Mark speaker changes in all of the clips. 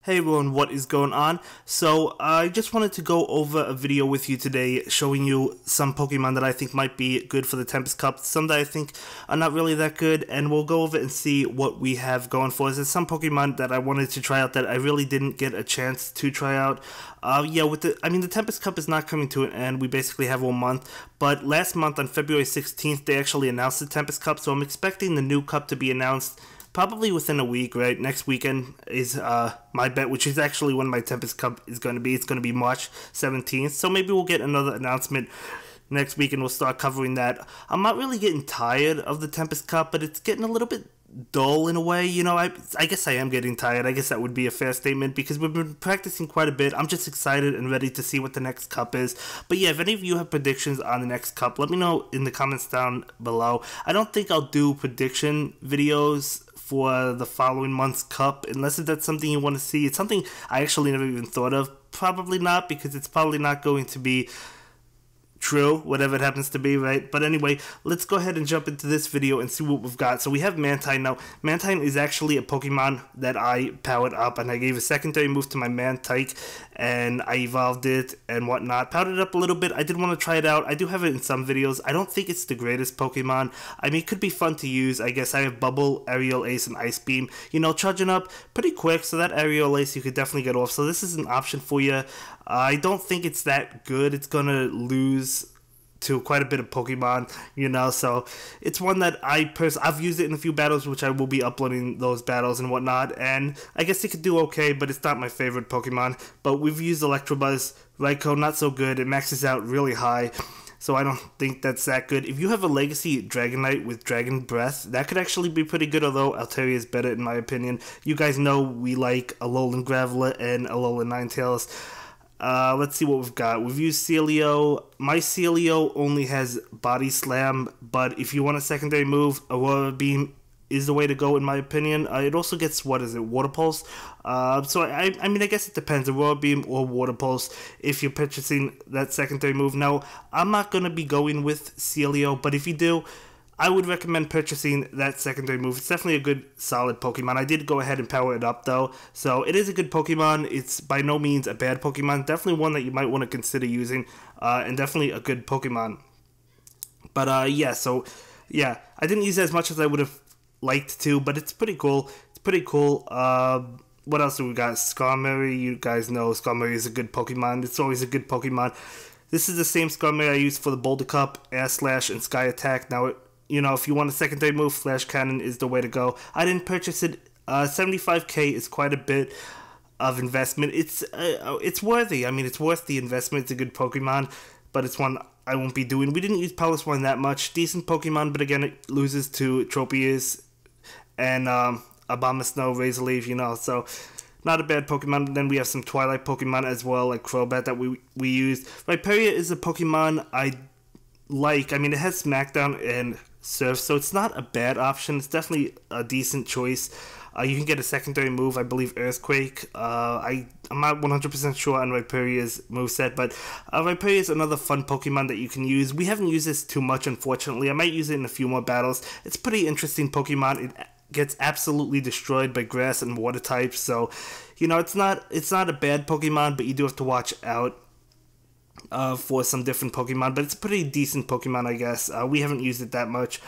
Speaker 1: Hey everyone, what is going on? So I just wanted to go over a video with you today showing you some Pokemon that I think might be good for the Tempest Cup, some that I think are not really that good, and we'll go over it and see what we have going for us. There's some Pokemon that I wanted to try out that I really didn't get a chance to try out. The Tempest Cup is not coming to an end. We basically have 1 month, but last month on February 16th they actually announced the Tempest Cup, so I'm expecting the new cup to be announced probably within a week, right? Next weekend is my bet, which is actually when my Tempest Cup is going to be. It's going to be March 17th, so maybe we'll get another announcement next week and we'll start covering that. I'm not really getting tired of the Tempest Cup, but it's getting a little bit dull in a way. You know, I guess I am getting tired. I guess that would be a fair statement because we've been practicing quite a bit. I'm just excited and ready to see what the next cup is. But yeah, if any of you have predictions on the next cup, let me know in the comments down below. I don't think I'll do prediction videos for the following month's cup unless that's something you want to see. It's something I actually never even thought of. Probably not, because it's probably not going to be true, whatever it happens to be, right? But anyway, let's go ahead and jump into this video and see what we've got. So we have Mantine. Now, Mantine is actually a Pokemon that I powered up, and I gave a secondary move to my Mantike, and I evolved it and whatnot. Powered it up a little bit. I did want to try it out. I do have it in some videos. I don't think it's the greatest Pokemon. I mean, it could be fun to use. I guess I have Bubble, Aerial Ace, and Ice Beam. You know, charging up pretty quick, so that Aerial Ace you could definitely get off. So this is an option for you. I don't think it's that good. It's going to lose to quite a bit of Pokemon, you know, so it's one that I've used it in a few battles, which I will be uploading those battles and whatnot, and I guess it could do okay, but it's not my favorite Pokemon. But we've used Electabuzz, Raikou, not so good. It maxes out really high, so I don't think that's that good. If you have a Legacy Dragonite with Dragon Breath, that could actually be pretty good, although Altaria is better in my opinion. You guys know we like Alolan Graveler and Alolan Ninetales. Let's see what we've got. We've used Celio. My Celio only has Body Slam, but if you want a secondary move, Aurora Beam is the way to go in my opinion. It also gets, Water Pulse. So I mean, I guess it depends, Aurora Beam or Water Pulse if you're purchasing that secondary move. Now, I'm not going to be going with Celio, but if you do, I would recommend purchasing that secondary move. It's definitely a good, solid Pokemon. I did go ahead and power it up, though. So it is a good Pokemon. It's by no means a bad Pokemon. Definitely one that you might want to consider using. And definitely a good Pokemon. But, I didn't use it as much as I would have liked to. But it's pretty cool. What else do we got? Skarmory. You guys know Skarmory is a good Pokemon. It's always a good Pokemon. This is the same Skarmory I used for the Boulder Cup, Air Slash, and Sky Attack. Now, you know, if you want a secondary move, Flash Cannon is the way to go. I didn't purchase it. 75k is quite a bit of investment. It's worthy. I mean, it's worth the investment. It's a good Pokemon, but it's one I won't be doing. We didn't use Palosworn that much. Decent Pokemon, but again, it loses to Tropius and Abomasnow, Razorleaf, you know, so not a bad Pokemon. Then we have some Twilight Pokemon as well, like Crobat that we used. Rhyperior is a Pokemon I like. I mean, it has Smackdown and Surf, so it's not a bad option. It's definitely a decent choice. You can get a secondary move, I believe Earthquake. I'm not 100% sure on Rhyperior's moveset, but Rhyperior is another fun Pokemon that you can use. We haven't used this too much, unfortunately. I might use it in a few more battles. It's a pretty interesting Pokemon. It gets absolutely destroyed by grass and water types, so you know, it's not a bad Pokemon, but you do have to watch out for some different Pokemon, but it's a pretty decent Pokemon, I guess. We haven't used it that much.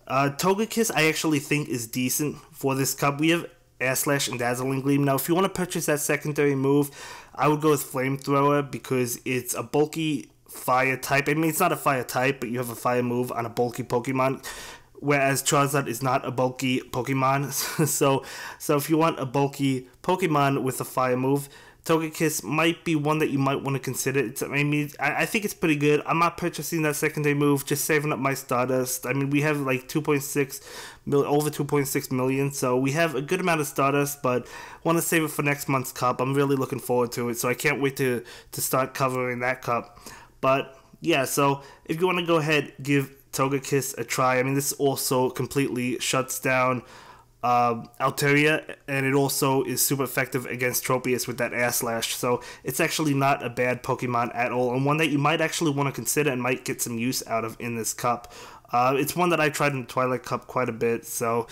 Speaker 1: Togekiss I actually think is decent for this cup. We have Air Slash and Dazzling Gleam. Now, if you want to purchase that secondary move, I would go with Flamethrower because it's a bulky fire type. I mean, it's not a fire type, but you have a fire move on a bulky Pokemon, whereas Charizard is not a bulky Pokemon. so if you want a bulky Pokemon with a fire move, Togekiss might be one that you might want to consider. I think it's pretty good. I'm not purchasing that secondary move, just saving up my Stardust. I mean, we have like over 2.6 million, so we have a good amount of Stardust, but want to save it for next month's cup. I'm really looking forward to it, so I can't wait to start covering that cup. But yeah, so if you want to go ahead, give Togekiss a try. I mean, this also completely shuts down Altaria, and it also is super effective against Tropius with that Air Slash, so it's actually not a bad Pokemon at all, and one that you might actually want to consider and might get some use out of in this cup. It's one that I tried in the Twilight Cup quite a bit, so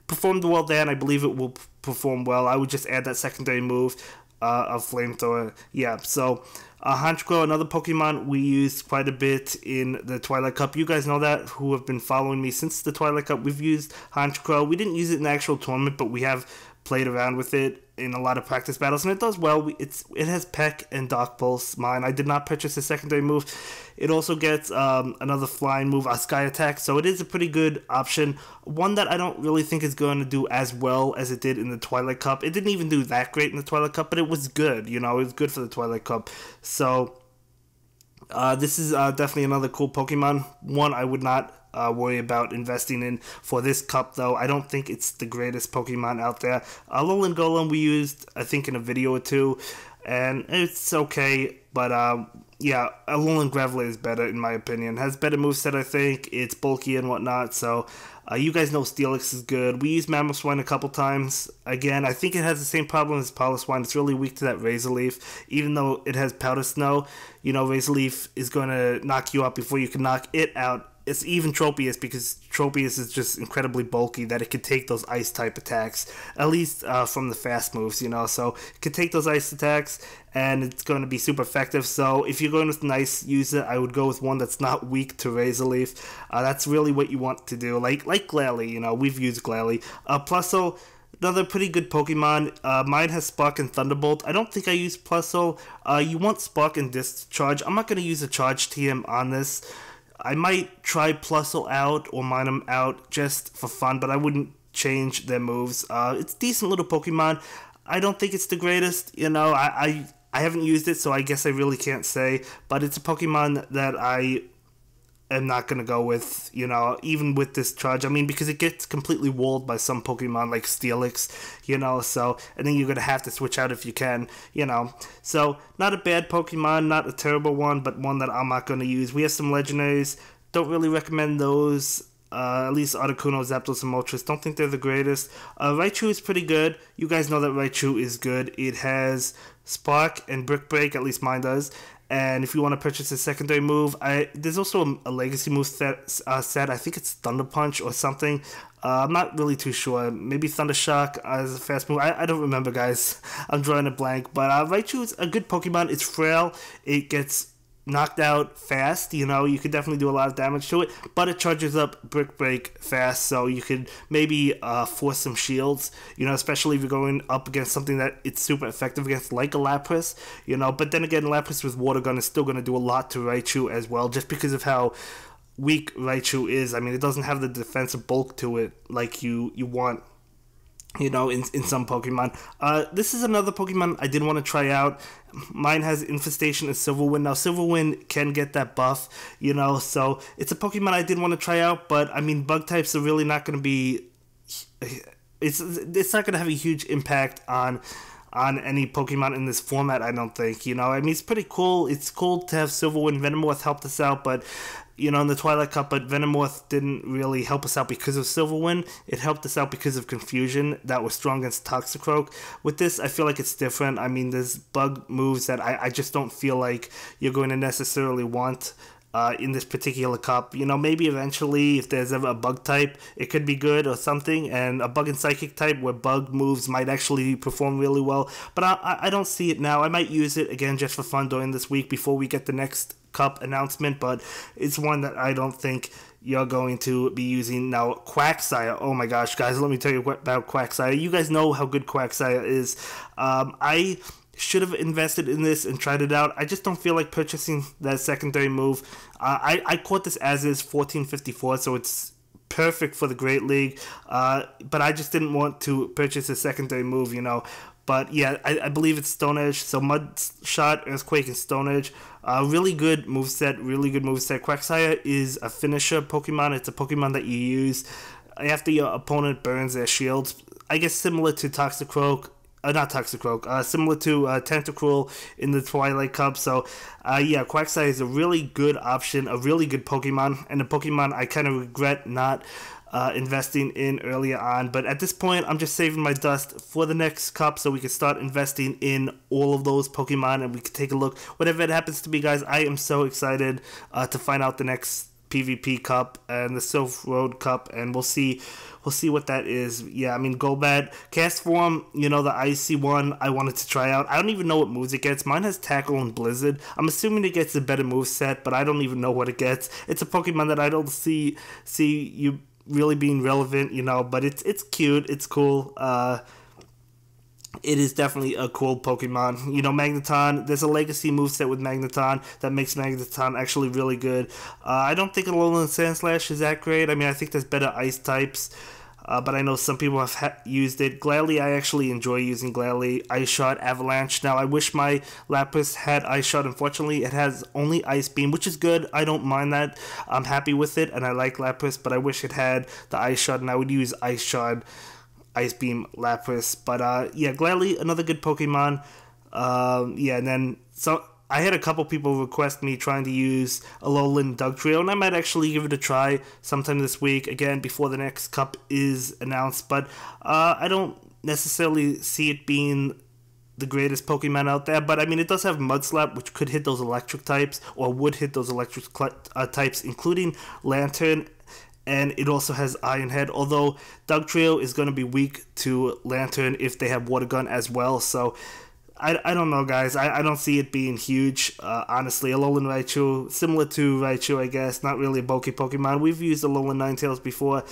Speaker 1: performed well there, and I believe it will perform well. I would just add that secondary move of Flamethrower. Yeah, so Honchkrow, another Pokemon we used quite a bit in the Twilight Cup. You guys know that, who have been following me since the Twilight Cup. We've used Honchkrow. We didn't use it in the actual tournament, but we have played around with it in a lot of practice battles, and it does well. It has Peck and Dark Pulse. Mine, I did not purchase a secondary move. It also gets another flying move, a Sky Attack, so it is a pretty good option. One that I don't really think is going to do as well as it did in the Twilight Cup. It didn't even do that great in the Twilight Cup, but it was good. You know, it was good for the Twilight Cup. So this is definitely another cool Pokemon. One I would not worry about investing in for this cup, though. I don't think it's the greatest Pokemon out there. Alolan Golem we used, I think, in a video or two, and it's okay, but yeah, Alolan Graveler is better in my opinion. Has better moveset, I think. It's bulky and whatnot, so you guys know Steelix is good. We used Mamoswine a couple times. Again, I think it has the same problem as Piloswine. It's really weak to that Razor Leaf. Even though it has Powder Snow, you know, Razor Leaf is going to knock you out before you can knock it out. It's even Tropius, because Tropius is just incredibly bulky that it could take those ice type attacks, at least from the fast moves, you know. So it could take those ice attacks, and it's going to be super effective. So if you're going with an ice user, I would go with one that's not weak to Razor Leaf. That's really what you want to do. Like Glalie, you know, we've used Glalie. Plusle, another pretty good Pokemon. Mine has Spark and Thunderbolt. I don't think I use Plusle. You want Spark and Discharge. I'm not going to use a Charge TM on this. I might try Plusle out or Minun out just for fun, but I wouldn't change their moves. It's a decent little Pokemon. I don't think it's the greatest, you know. I haven't used it, so I guess I really can't say, but it's a Pokemon that I am not going to go with, you know, even with this charge. I mean, because it gets completely walled by some Pokemon like Steelix, you know, so, and then you're going to have to switch out if you can, you know. So, not a bad Pokemon, not a terrible one, but one that I'm not going to use. We have some legendaries, don't really recommend those. At least Articuno, Zapdos, and Moltres. Don't think they're the greatest. Raichu is pretty good. You guys know that Raichu is good. It has Spark and Brick Break, at least mine does. And if you want to purchase a secondary move, there's also a legacy move set. I think it's Thunder Punch or something. I'm not really too sure. Maybe Thunder Shock as a fast move. I don't remember, guys. I'm drawing a blank. But Raichu is a good Pokemon. It's frail. It gets knocked out fast, you know. You could definitely do a lot of damage to it, but it charges up Brick Break fast, so you could maybe force some shields, you know, especially if you're going up against something that it's super effective against, like a Lapras, you know. But then again, Lapras with Water Gun is still going to do a lot to Raichu as well, just because of how weak Raichu is. I mean, it doesn't have the defensive bulk to it like you want, you know, in some Pokemon. This is another Pokemon I did want to try out. Mine has Infestation and Silverwind. Now, Silverwind can get that buff, you know, so it's a Pokemon I did want to try out, but, I mean, bug types are really not going to be... It's not going to have a huge impact on any Pokemon in this format, I don't think, you know. I mean, it's pretty cool. It's cool to have Silverwind. Venomoth helped us out, but, you know, in the Twilight Cup, but Venomoth didn't really help us out because of Silverwind. It helped us out because of Confusion that was strong against Toxicroak. With this, I feel like it's different. I mean, there's bug moves that I just don't feel like you're going to necessarily want in this particular cup. You know, maybe eventually, if there's ever a bug type, it could be good or something, and a bug and psychic type where bug moves might actually perform really well, but I don't see it now. I might use it again just for fun during this week before we get the next cup announcement, but it's one that I don't think you're going to be using. Now, Quagsire, oh my gosh, guys, let me tell you about Quagsire. You guys know how good Quagsire is. I should have invested in this and tried it out. I just don't feel like purchasing that secondary move. I caught this as is 1454, so it's perfect for the Great League, but I just didn't want to purchase a secondary move, you know. But yeah, I believe it's Stone Edge, so Mud Shot, Earthquake, and Stone Edge. Really good moveset, Quagsire is a finisher Pokemon. It's a Pokemon that you use after your opponent burns their shields. I guess similar to Toxicroak. Not Toxicroak, similar to Tentacruel in the Twilight Cup. So, yeah, Quagsire is a really good option, a really good Pokemon, and a Pokemon I kind of regret not investing in earlier on. But at this point, I'm just saving my dust for the next cup so we can start investing in all of those Pokemon and we can take a look. Whatever it happens to be, guys, I am so excited to find out the next PvP Cup and the Silk Road Cup, and we'll see what that is. Yeah, I mean, Golbat, Cast Form, you know, the icy one, I wanted to try out. I don't even know what moves it gets. Mine has Tackle and Blizzard. I'm assuming it gets a better move set, but I don't even know what it gets. It's a Pokemon that I don't see you really being relevant, you know, but it's cute, it's cool. It is definitely a cool Pokemon. You know, Magneton, there's a legacy moveset with Magneton that makes Magneton actually really good. I don't think Alolan Sandslash is that great. I mean, I think there's better ice types, but I know some people have used it. Gladly, I actually enjoy using Gladly. Ice Shot, Avalanche. Now, I wish my Lapras had Ice Shot. Unfortunately, it has only Ice Beam, which is good. I don't mind that. I'm happy with it, and I like Lapras, but I wish it had the Ice Shot, and I would use Ice Shot, Ice Beam, Lapras. But yeah, Gladly, another good Pokemon. Yeah, and then so I had a couple people request me trying to use Alolan Dugtrio, and I might actually give it a try sometime this week, again, before the next cup is announced. But I don't necessarily see it being the greatest Pokemon out there, but I mean, it does have Mudslap, which could hit those electric types, or would hit those electric types, including Lantern. And it also has Iron Head, although Dugtrio is going to be weak to Lantern if they have Water Gun as well. So I don't know, guys. I don't see it being huge, honestly. Alolan Raichu, similar to Raichu, I guess. Not really a bulky Pokemon. We've used Alolan Ninetales before.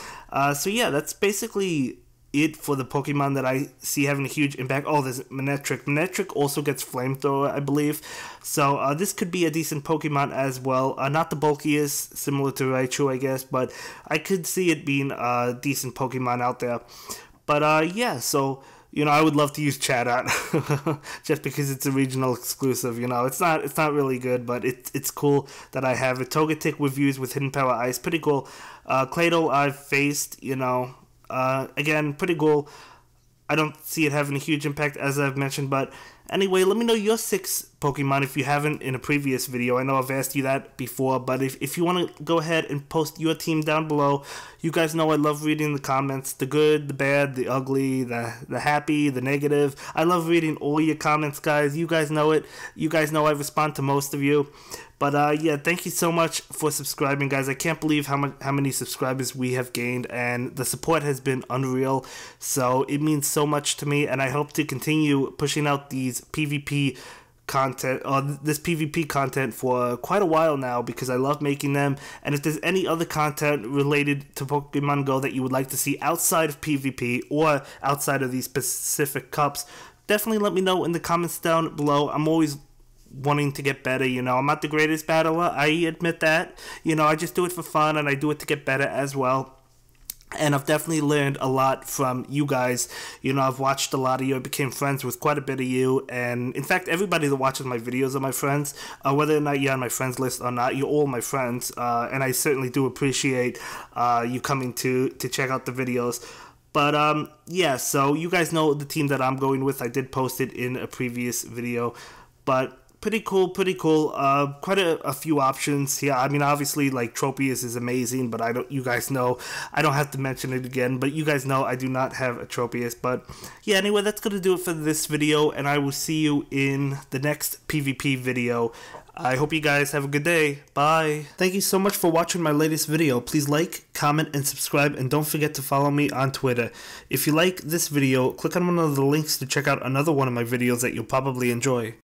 Speaker 1: So yeah, that's basically it for the Pokemon that I see having a huge impact. Oh, there's Manectric. Manectric also gets Flamethrower, I believe. So this could be a decent Pokemon as well. Not the bulkiest, similar to Raichu, I guess, but I could see it being a decent Pokemon out there. But yeah, so you know, I would love to use Chatot just because it's a regional exclusive. You know, it's not really good, but it's cool that I have it. Togetic we've used with Hidden Power Ice, pretty cool. Claydol I've faced, you know. Again, pretty cool. I don't see it having a huge impact, as I've mentioned, but anyway, let me know your 6 Pokemon if you haven't in a previous video. I know I've asked you that before, but if you want to go ahead and post your team down below. You guys know I love reading the comments, the good, the bad, the ugly, the happy, the negative. I love reading all your comments, guys. You guys know it. You guys know I respond to most of you. But yeah, thank you so much for subscribing, guys. I can't believe how many subscribers we have gained, and the support has been unreal. So it means so much to me, and I hope to continue pushing out these PvP content, this PvP content for quite a while now, because I love making them. And if there's any other content related to Pokemon Go that you would like to see outside of PvP or outside of these specific cups, definitely let me know in the comments down below. I'm always wanting to get better, you know. I'm not the greatest battler, I admit that. You know, I just do it for fun, and I do it to get better as well. And I've definitely learned a lot from you guys. You know, I've watched a lot of you. I became friends with quite a bit of you. And in fact, everybody that watches my videos are my friends. Whether or not you're on my friends list or not, you're all my friends. And I certainly do appreciate you coming to check out the videos. But yeah, so you guys know the team that I'm going with. I did post it in a previous video. But pretty cool. Quite a few options. Yeah, I mean, obviously, like, Tropius is amazing, but you guys know, I don't have to mention it again, but you guys know I do not have a Tropius. But yeah, anyway, that's gonna do it for this video, and I will see you in the next PvP video. I hope you guys have a good day. Bye. Thank you so much for watching my latest video. Please like, comment, and subscribe, and don't forget to follow me on Twitter. If you like this video, click on one of the links to check out another one of my videos that you'll probably enjoy.